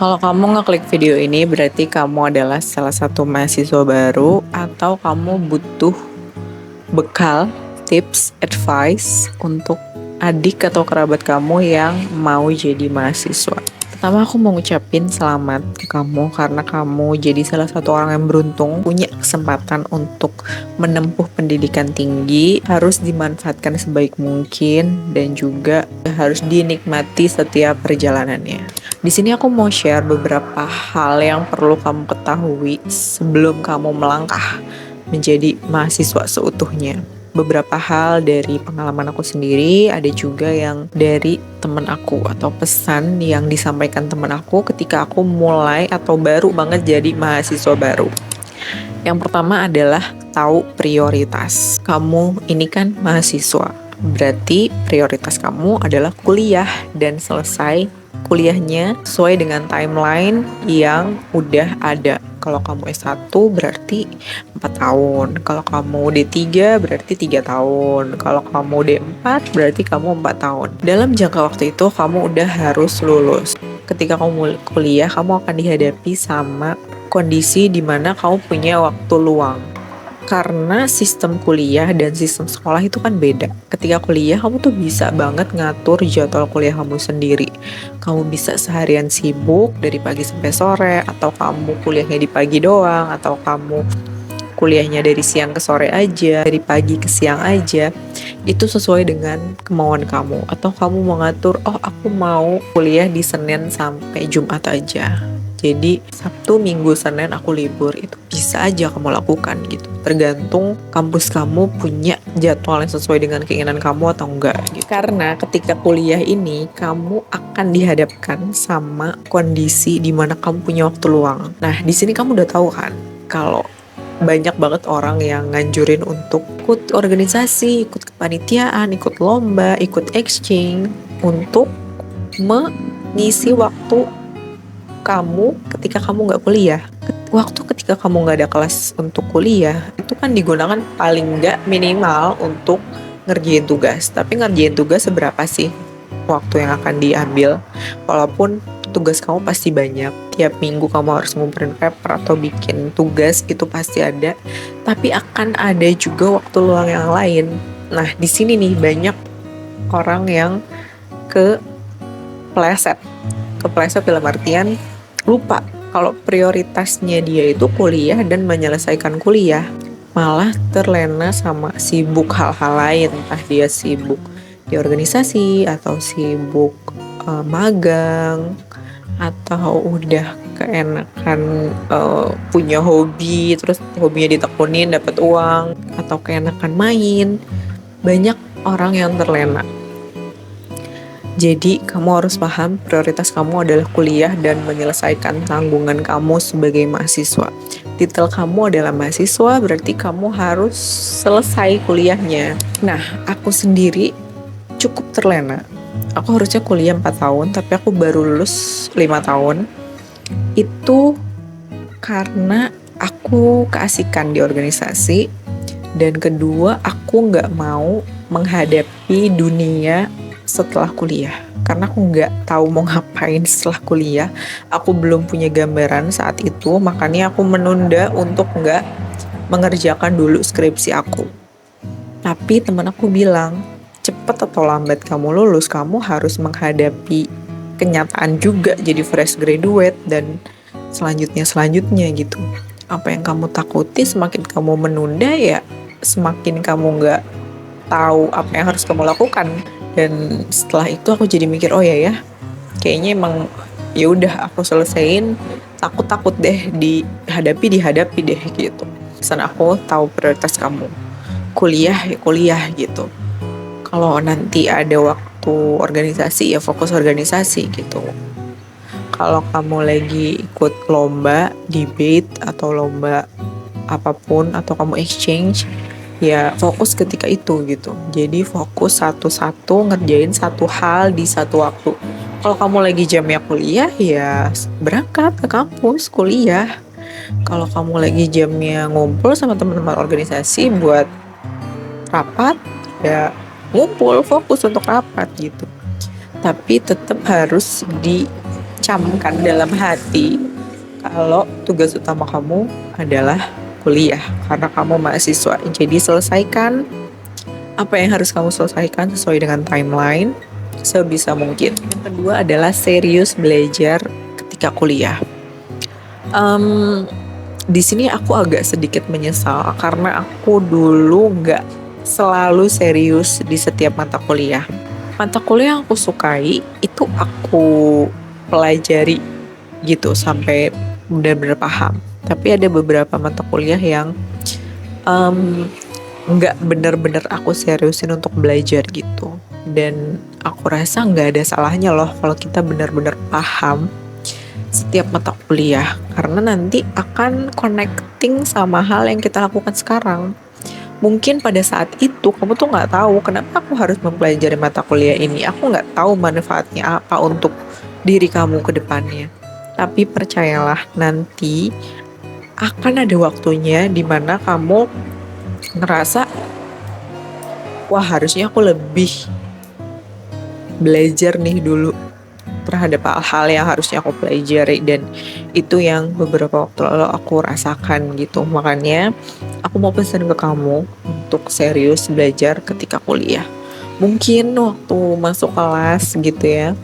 Kalau kamu ngeklik video ini berarti kamu adalah salah satu mahasiswa baru atau kamu butuh bekal, tips, advice untuk adik atau kerabat kamu yang mau jadi mahasiswa. Pertama aku mau ngucapin selamat ke kamu karena kamu jadi salah satu orang yang beruntung punya kesempatan untuk menempuh pendidikan tinggi, harus dimanfaatkan sebaik mungkin dan juga harus dinikmati setiap perjalanannya. Di sini aku mau share beberapa hal yang perlu kamu ketahui sebelum kamu melangkah menjadi mahasiswa seutuhnya. Beberapa hal dari pengalaman aku sendiri, ada juga yang dari temen aku atau pesan yang disampaikan temen aku ketika aku mulai atau baru banget jadi mahasiswa baru. Yang pertama adalah tahu prioritas. Kamu ini kan mahasiswa, berarti prioritas kamu adalah kuliah dan selesai kuliahnya sesuai dengan timeline yang udah ada. Kalau kamu S1 berarti 4 tahun, kalau kamu D3 berarti 3 tahun, kalau kamu D4 berarti kamu 4 tahun. Dalam jangka waktu itu kamu udah harus lulus. Ketika kamu kuliah, kamu akan dihadapi sama kondisi di mana kamu punya waktu luang. Karena sistem kuliah dan sistem sekolah itu kan beda. Ketika kuliah, kamu tuh bisa banget ngatur jadwal kuliah kamu sendiri. Kamu bisa seharian sibuk dari pagi sampai sore, atau kamu kuliahnya di pagi doang, atau kamu kuliahnya dari siang ke sore aja, dari pagi ke siang aja. Itu sesuai dengan kemauan kamu. Atau kamu mau ngatur, oh aku mau kuliah di Senin sampai Jumat aja. Jadi Sabtu, Minggu, Senin aku libur, itu bisa aja kamu lakukan gitu. Tergantung kampus kamu punya jadwal yang sesuai dengan keinginan kamu atau enggak gitu. Karena ketika kuliah ini kamu akan dihadapkan sama kondisi di mana kamu punya waktu luang. Nah, di sini kamu udah tahu kan kalau banyak banget orang yang nganjurin untuk ikut organisasi, ikut kepanitiaan, ikut lomba, ikut exchange untuk mengisi waktu kamu ketika kamu nggak kuliah. Waktu ketika kamu nggak ada kelas untuk kuliah, itu kan digunakan paling nggak minimal untuk ngerjain tugas. Tapi ngerjain tugas seberapa sih waktu yang akan diambil? Walaupun tugas kamu pasti banyak, tiap minggu kamu harus ngumpulin paper atau bikin tugas, itu pasti ada. Tapi akan ada juga waktu luang yang lain. Nah, di sini nih banyak orang yang kepleset dalam artian lupa kalau prioritasnya dia itu kuliah dan menyelesaikan kuliah, malah terlena sama sibuk hal-hal lain. Entah dia sibuk di organisasi atau sibuk magang, atau udah keenakan punya hobi, terus hobinya ditekunin dapat uang, atau keenakan main. Banyak orang yang terlena. Jadi kamu harus paham prioritas kamu adalah kuliah dan menyelesaikan tanggungan kamu sebagai mahasiswa. Titel kamu adalah mahasiswa, berarti kamu harus selesai kuliahnya. Nah, aku sendiri cukup terlena. Aku harusnya kuliah 4 tahun, tapi aku baru lulus 5 tahun. Itu karena aku keasikan di organisasi, dan kedua aku nggak mau menghadapi dunia setelah kuliah, karena aku nggak tahu mau ngapain setelah kuliah. Aku belum punya gambaran saat itu, makanya aku menunda untuk nggak mengerjakan dulu skripsi aku. Tapi teman aku bilang, cepet atau lambat kamu lulus, kamu harus menghadapi kenyataan juga jadi fresh graduate dan selanjutnya gitu. Apa yang kamu takuti, semakin kamu menunda ya semakin kamu nggak tahu apa yang harus kamu lakukan. Dan setelah itu aku jadi mikir, oh ya kayaknya emang ya udah aku selesain, takut deh dihadapi deh gitu. Pesan aku, tahu prioritas kamu, kuliah gitu. Kalau nanti ada waktu organisasi ya fokus organisasi gitu. Kalau kamu lagi ikut lomba, debate atau lomba apapun, atau kamu exchange, ya fokus ketika itu gitu. Jadi fokus satu-satu ngerjain satu hal di satu waktu. Kalau kamu lagi jamnya kuliah, ya berangkat ke kampus kuliah. Kalau kamu lagi jamnya ngumpul sama teman-teman organisasi buat rapat, ya ngumpul, fokus untuk rapat gitu. Tapi tetap harus camkan dalam hati kalau tugas utama kamu adalah kuliah karena kamu mahasiswa. Jadi selesaikan apa yang harus kamu selesaikan sesuai dengan timeline sebisa mungkin. Yang kedua adalah serius belajar ketika kuliah. Di sini aku agak sedikit menyesal karena aku dulu nggak selalu serius di setiap mata kuliah. Mata kuliah yang aku sukai itu aku pelajari gitu sampai benar-benar paham. Tapi ada beberapa mata kuliah yang nggak benar-benar aku seriusin untuk belajar gitu. Dan aku rasa nggak ada salahnya loh kalau kita benar-benar paham setiap mata kuliah, karena nanti akan connecting sama hal yang kita lakukan sekarang. Mungkin pada saat itu kamu tuh nggak tahu kenapa aku harus mempelajari mata kuliah ini. Aku nggak tahu manfaatnya apa untuk diri kamu ke depannya. Tapi percayalah, nanti akan ada waktunya di mana kamu ngerasa, wah harusnya aku lebih belajar nih dulu terhadap hal-hal yang harusnya aku pelajari, dan itu yang beberapa waktu lalu aku rasakan gitu. Makanya aku mau pesan ke kamu untuk serius belajar ketika kuliah. Mungkin waktu masuk kelas gitu ya,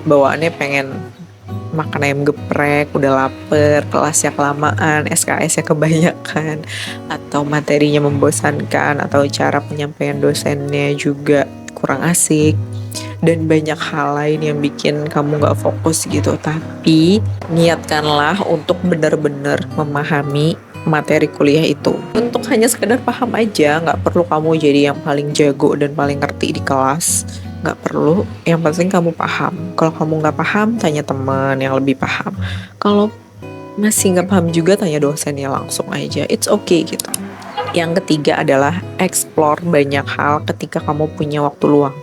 bawaannya pengen makan ayam geprek, udah lapar, kelasnya kelamaan, SKS-nya kebanyakan, atau materinya membosankan, atau cara penyampaian dosennya juga kurang asik, dan banyak hal lain yang bikin kamu gak fokus gitu. Tapi niatkanlah untuk benar-benar memahami materi kuliah itu. Untuk hanya sekedar paham aja, gak perlu kamu jadi yang paling jago dan paling ngerti di kelas. Gak perlu, yang penting kamu paham. Kalau kamu gak paham, tanya teman yang lebih paham. Kalau masih gak paham juga, tanya dosennya langsung aja. It's okay gitu. Yang ketiga adalah explore banyak hal ketika kamu punya waktu luang.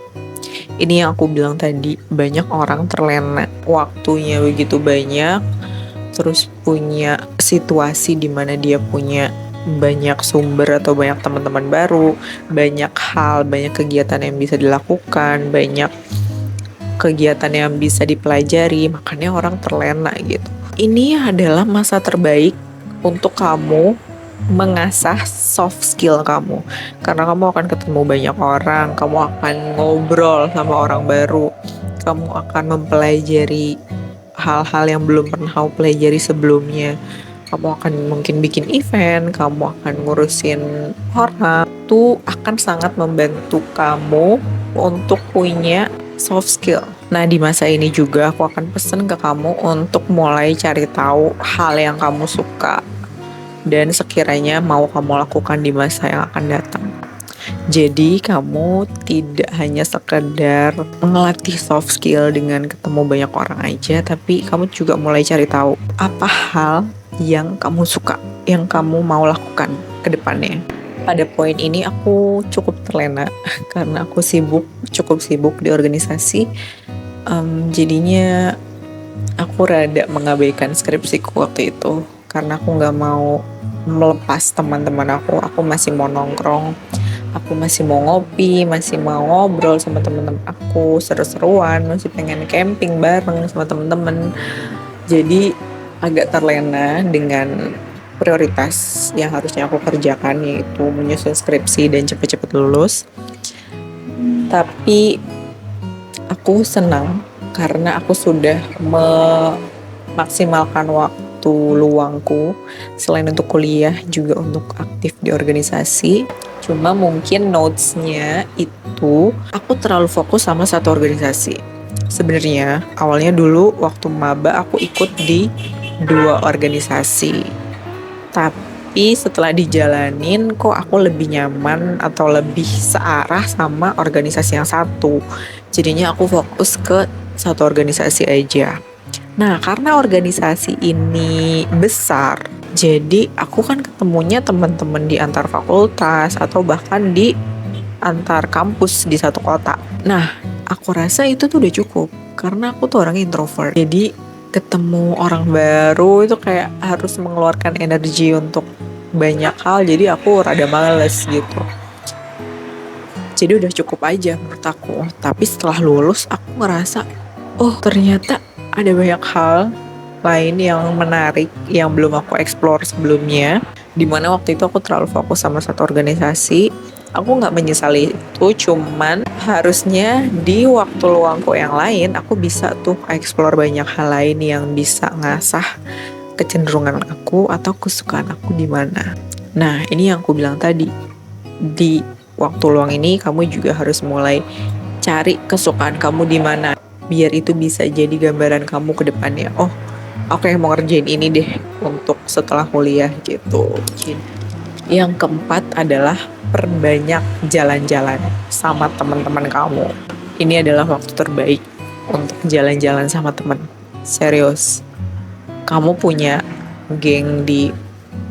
Ini yang aku bilang tadi, banyak orang terlena waktunya begitu banyak, terus punya situasi di mana dia punya banyak sumber atau banyak teman-teman baru, banyak hal, banyak kegiatan yang bisa dilakukan, banyak kegiatan yang bisa dipelajari, makanya orang terlena gitu. Ini adalah masa terbaik untuk kamu mengasah soft skill kamu, karena kamu akan ketemu banyak orang, kamu akan ngobrol sama orang baru, kamu akan mempelajari hal-hal yang belum pernah kamu pelajari sebelumnya. Kamu akan mungkin bikin event, kamu akan ngurusin orang, itu akan sangat membantu kamu untuk punya soft skill. Nah, di masa ini juga aku akan pesen ke kamu untuk mulai cari tahu hal yang kamu suka dan sekiranya mau kamu lakukan di masa yang akan datang. Jadi kamu tidak hanya sekedar melatih soft skill dengan ketemu banyak orang aja, tapi kamu juga mulai cari tahu apa hal yang kamu suka, yang kamu mau lakukan ke depannya. Pada poin ini aku cukup terlena karena aku cukup sibuk di organisasi. Jadinya aku rada mengabaikan skripsiku waktu itu karena aku nggak mau melepas teman-teman aku masih mau nongkrong, aku masih mau ngopi, masih mau ngobrol sama teman-teman aku, seru-seruan, masih pengen camping bareng sama teman-teman. Jadi agak terlena dengan prioritas yang harusnya aku kerjakan, yaitu menyusun skripsi dan cepet-cepet lulus. Tapi aku senang karena aku sudah memaksimalkan waktu luangku selain untuk kuliah juga untuk aktif di organisasi. Cuma mungkin notes-nya itu aku terlalu fokus sama satu organisasi. Sebenarnya awalnya dulu waktu maba aku ikut di 2 organisasi. Tapi setelah dijalanin kok aku lebih nyaman atau lebih searah sama organisasi yang satu. Jadinya aku fokus ke satu organisasi aja. Nah, karena organisasi ini besar, jadi aku kan ketemunya teman-teman di antar fakultas atau bahkan di antar kampus di satu kota. Nah, aku rasa itu tuh udah cukup karena aku tuh orang introvert. Jadi ketemu orang baru itu kayak harus mengeluarkan energi untuk banyak hal, jadi aku rada males gitu. Jadi udah cukup aja menurut aku. Tapi setelah lulus aku ngerasa oh ternyata ada banyak hal lain yang menarik yang belum aku explore sebelumnya. Dimana waktu itu aku terlalu fokus sama satu organisasi. Aku nggak menyesali itu, cuman harusnya di waktu luangku yang lain aku bisa tuh explore banyak hal lain yang bisa ngasah kecenderungan aku atau kesukaan aku di mana. Nah, ini yang aku bilang tadi. Di waktu luang ini kamu juga harus mulai cari kesukaan kamu di mana, biar itu bisa jadi gambaran kamu ke depannya. Oh, oke, mau ngerjain ini deh untuk setelah kuliah gitu. Yang keempat adalah perbanyak jalan-jalan sama teman-teman kamu. Ini adalah waktu terbaik untuk jalan-jalan sama teman. Serius. Kamu punya geng di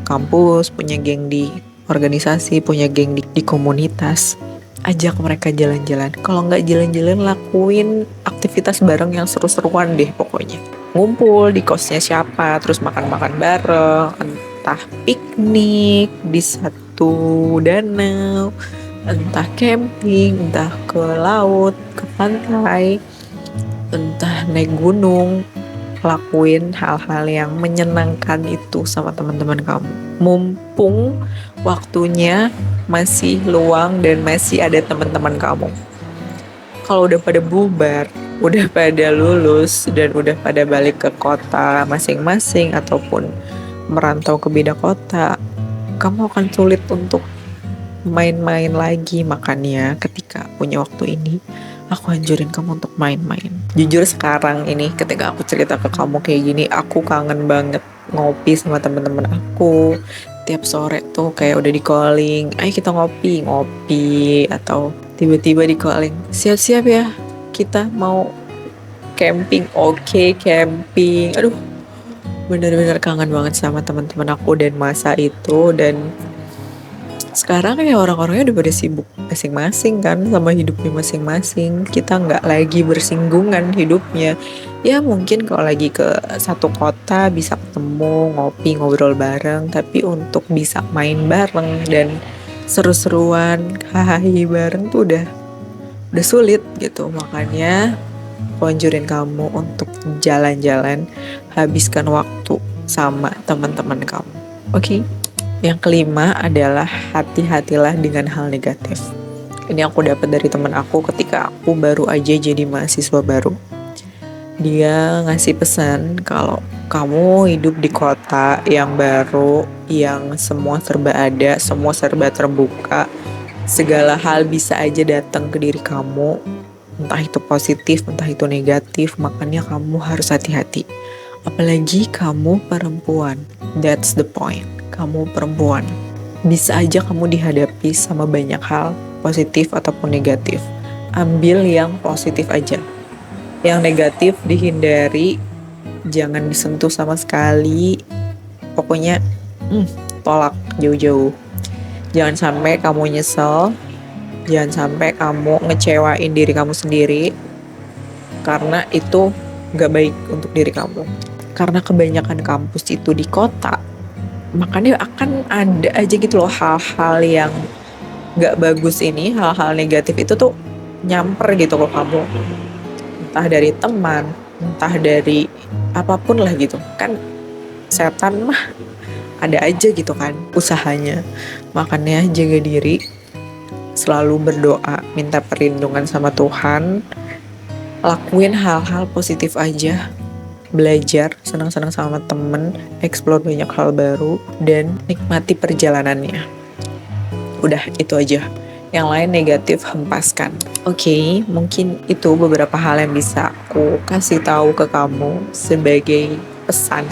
kampus, punya geng di organisasi, punya geng di komunitas. Ajak mereka jalan-jalan. Kalau nggak jalan-jalan, lakuin aktivitas bareng yang seru-seruan deh pokoknya. Ngumpul di kosnya siapa, terus makan-makan bareng, entah piknik di satu danau, entah camping, entah ke laut, ke pantai, entah naik gunung. Lakuin hal-hal yang menyenangkan itu sama teman-teman kamu. Mumpung waktunya masih luang dan masih ada teman-teman kamu. Kalau udah pada bubar, udah pada lulus, dan udah pada balik ke kota masing-masing ataupun merantau ke beda kota, kamu akan sulit untuk main-main lagi. Makanya ketika punya waktu ini, aku anjurin kamu untuk main-main. Jujur sekarang ini ketika aku cerita ke kamu kayak gini, aku kangen banget ngopi sama teman-teman aku. Tiap sore tuh kayak udah di calling, ayo kita ngopi, atau tiba-tiba di calling, siap-siap ya, kita mau camping. Oke, camping. Aduh, bener-bener kangen banget sama teman-teman aku dan masa itu. Dan sekarang kayak orang-orangnya udah pada sibuk masing-masing kan sama hidupnya masing-masing. Kita nggak lagi bersinggungan hidupnya. Ya mungkin kalau lagi ke satu kota bisa ketemu, ngopi, ngobrol bareng. Tapi untuk bisa main bareng dan seru-seruan, hahaha bareng tuh udah sulit gitu. Makanya aku anjurin kamu untuk jalan-jalan, habiskan waktu sama teman-teman kamu. Oke? Yang kelima adalah hati-hatilah dengan hal negatif. Ini aku dapat dari teman aku ketika aku baru aja jadi mahasiswa baru. Dia ngasih pesan kalau kamu hidup di kota yang baru, yang semua serba ada, semua serba terbuka, segala hal bisa aja datang ke diri kamu, entah itu positif, entah itu negatif, makanya kamu harus hati-hati. Apalagi kamu perempuan, that's the point. Kamu perempuan, bisa aja kamu dihadapi sama banyak hal, positif ataupun negatif. Ambil yang positif aja. Yang negatif dihindari, jangan disentuh sama sekali. Pokoknya tolak jauh-jauh. Jangan sampai kamu nyesel, jangan sampai kamu ngecewain diri kamu sendiri, karena itu gak baik untuk diri kamu. Karena kebanyakan kampus itu di kota, makanya akan ada aja gitu loh hal-hal yang gak bagus ini, hal-hal negatif itu tuh nyamper gitu ke kamu. Entah dari teman, entah dari apapun lah gitu. Kan setan mah ada aja gitu kan usahanya. Makanya jaga diri, selalu berdoa, minta perlindungan sama Tuhan, lakuin hal-hal positif aja. Belajar, senang-senang sama temen, explore banyak hal baru, dan nikmati perjalanannya. Udah, itu aja. Yang lain negatif, hempaskan. Oke, mungkin itu beberapa hal yang bisa aku kasih tahu ke kamu sebagai pesan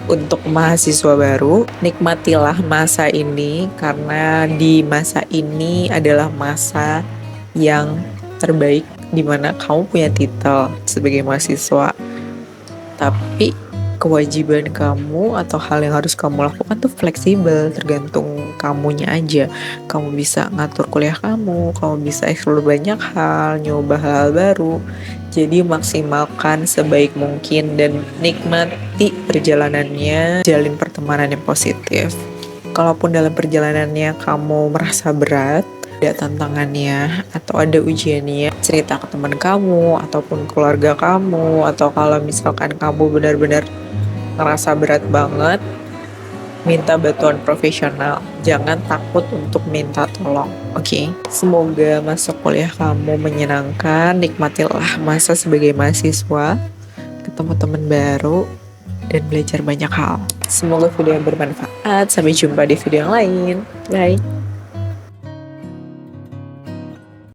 untuk mahasiswa baru. Nikmatilah masa ini, karena di masa ini adalah masa yang terbaik, dimana kamu punya titel sebagai mahasiswa. Tapi kewajiban kamu atau hal yang harus kamu lakukan tuh fleksibel, tergantung kamunya aja. Kamu bisa ngatur kuliah kamu bisa explore banyak hal, nyoba hal baru. Jadi maksimalkan sebaik mungkin dan nikmati perjalanannya, jalin pertemanan yang positif. Kalaupun dalam perjalanannya kamu merasa berat, ada tantangannya atau ada ujiannya, cerita ke teman kamu ataupun keluarga kamu, atau kalau misalkan kamu benar-benar ngerasa berat banget, minta bantuan profesional. Jangan takut untuk minta tolong, oke? Semoga masa kuliah kamu menyenangkan, nikmatilah masa sebagai mahasiswa, ketemu teman baru, dan belajar banyak hal. Semoga video yang bermanfaat. Sampai jumpa di video yang lain. Bye.